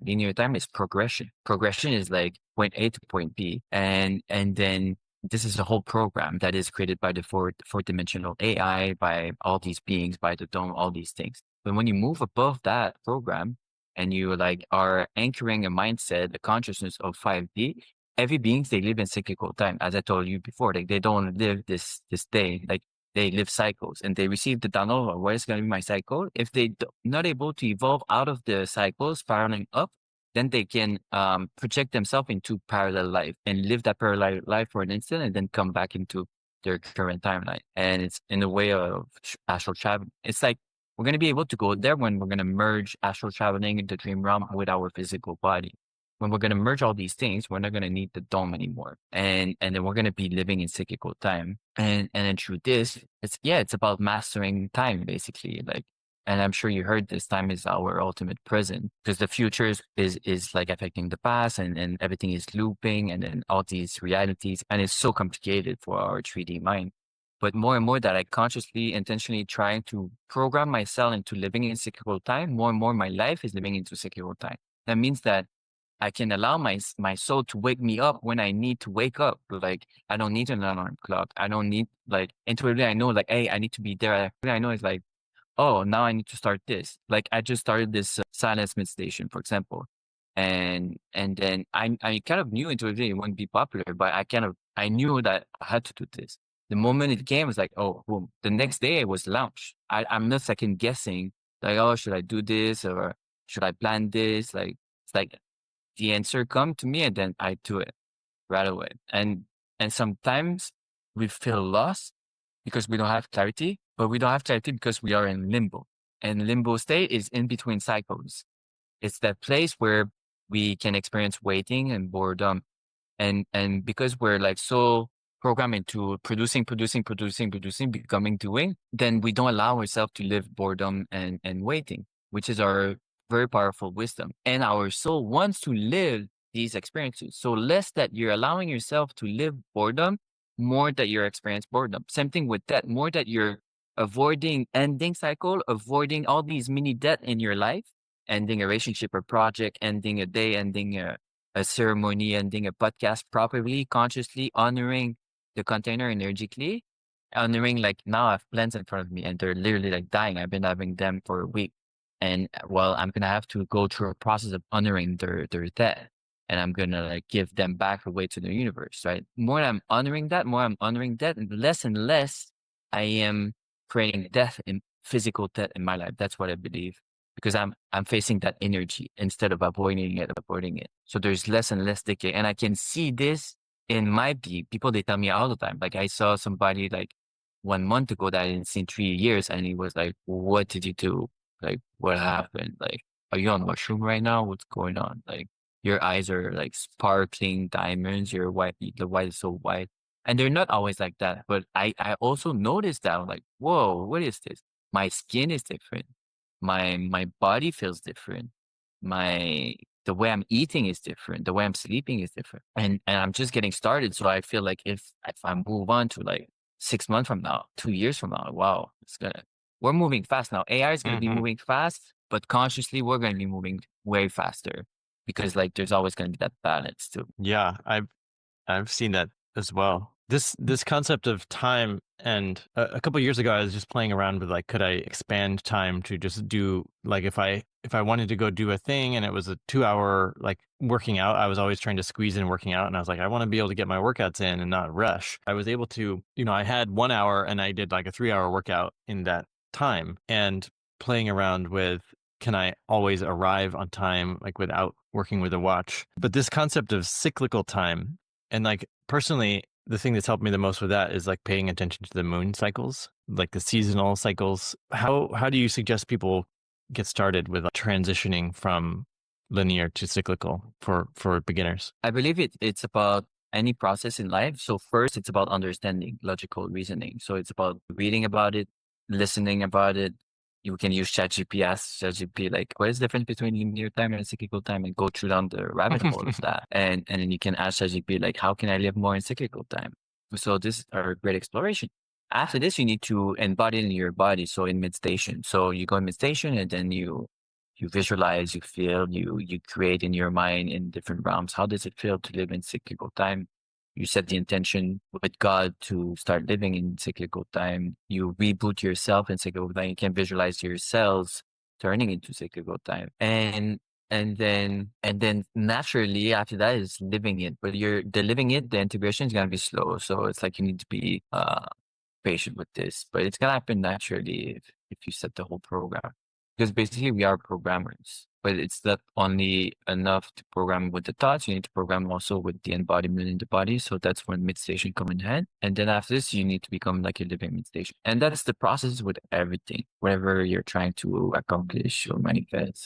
linear time is progression. Progression is like point A to point B. And then this is a whole program that is created by the four dimensional AI, by all these beings, by the dome, all these things. But when you move above that program and you like are anchoring a mindset, a consciousness of 5D, every beings, they live in cyclical time. As I told you before, like they don't live this day. Like they live cycles and they receive the download of what is going to be my cycle. If they not able to evolve out of the cycle, spiraling up, then they can project themselves into parallel life and live that parallel life for an instant and then come back into their current timeline. And it's in the way of astral travel. It's like we're going to be able to go there when we're going to merge astral traveling into dream realm with our physical body. When we're going to merge all these things, we're not going to need the dome anymore. And then we're going to be living in cyclical time. And then through this, it's about mastering time, basically. Like, and I'm sure you heard this, time is our ultimate present, because the future is like affecting the past, and everything is looping, and then all these realities, and it's so complicated for our 3D mind. But more and more that I consciously, intentionally trying to program myself into living in cyclical time, more and more my life is living into cyclical time. That means that I can allow my soul to wake me up when I need to wake up. Like, I don't need an alarm clock. I don't need, like, intuitively I know, like, hey, I need to be there. I know it's like, oh, now I need to start this. Like, I just started this silence meditation, for example. And then I kind of knew intuitively it wouldn't be popular, but I knew that I had to do this. The moment it came, it was like, oh, boom. The next day it was launched. I'm not second guessing, like, oh, should I do this or should I plan this? Like, it's like, the answer come to me and then I do it right away. And sometimes we feel lost because we don't have clarity, but we don't have clarity because we are in limbo. And limbo state is in between cycles. It's that place where we can experience waiting and boredom. And because we're like so programmed into producing, becoming, doing, then we don't allow ourselves to live boredom and waiting, which is our very powerful wisdom. And our soul wants to live these experiences. So less that you're allowing yourself to live boredom, more that you're experiencing boredom. Same thing with that, more that you're avoiding ending cycle, avoiding all these mini death in your life, ending a relationship or project, ending a day, ending a ceremony, ending a podcast properly, consciously honoring the container energetically, honoring like now I have plants in front of me and they're literally like dying. I've been having them for a week. And well, I'm going to have to go through a process of honoring their death. And I'm going to like give them back away to the universe, right? More I'm honoring that, and less I am creating death in physical death in my life. That's what I believe, because I'm facing that energy instead of avoiding it. So there's less and less decay. And I can see this in my people. They tell me all the time. Like I saw somebody like 1 month ago that I didn't see in 3 years. And he was like, what did you do? Like, what happened? Like, are you on mushroom right now? What's going on? Like, your eyes are like sparkling diamonds. Your white, the white is so white. And they're not always like that. But I also noticed that I'm like, whoa, what is this? My skin is different. My body feels different. The way I'm eating is different. The way I'm sleeping is different. And I'm just getting started. So I feel like if I move on to like 6 months from now, 2 years from now, wow, we're moving fast now. AI is going to be moving fast, but consciously we're going to be moving way faster because like there's always going to be that balance too. Yeah, I've seen that as well. This concept of time, and a couple of years ago, I was just playing around with like, could I expand time to just do like if I wanted to go do a thing and it was a 2 hour like working out, I was always trying to squeeze in working out, and I was like, I want to be able to get my workouts in and not rush. I was able to, I had 1 hour and I did like a 3 hour workout in that time, and playing around with, can I always arrive on time, like without working with a watch? But this concept of cyclical time, and like personally, the thing that's helped me the most with that is like paying attention to the moon cycles, like the seasonal cycles. How do you suggest people get started with transitioning from linear to cyclical for beginners? I believe it's about any process in life. So first, it's about understanding, logical reasoning. So it's about reading about it, listening about it. You can use ChatGPT, ask ChatGPT, like, what is the difference between linear time and cyclical time, and go through down the rabbit hole of that. And then you can ask ChatGPT, like, how can I live more in cyclical time? So this is a great exploration. After this, you need to embody it in your body. So in meditation, so you go in meditation and then you you visualize, you feel, you create in your mind in different realms. How does it feel to live in cyclical time? You set the intention with God to start living in cyclical time. You reboot yourself in cyclical time. You can visualize your cells turning into cyclical time. And then naturally after that is living it. But the living it, the integration is gonna be slow. So it's like you need to be patient with this. But it's gonna happen naturally if you set the whole program. Because basically we are programmers. But it's not only enough to program with the thoughts, you need to program also with the embodiment in the body. So that's when meditation come in hand. And then after this, you need to become like a living meditation. And that's the process with everything, whatever you're trying to accomplish or manifest.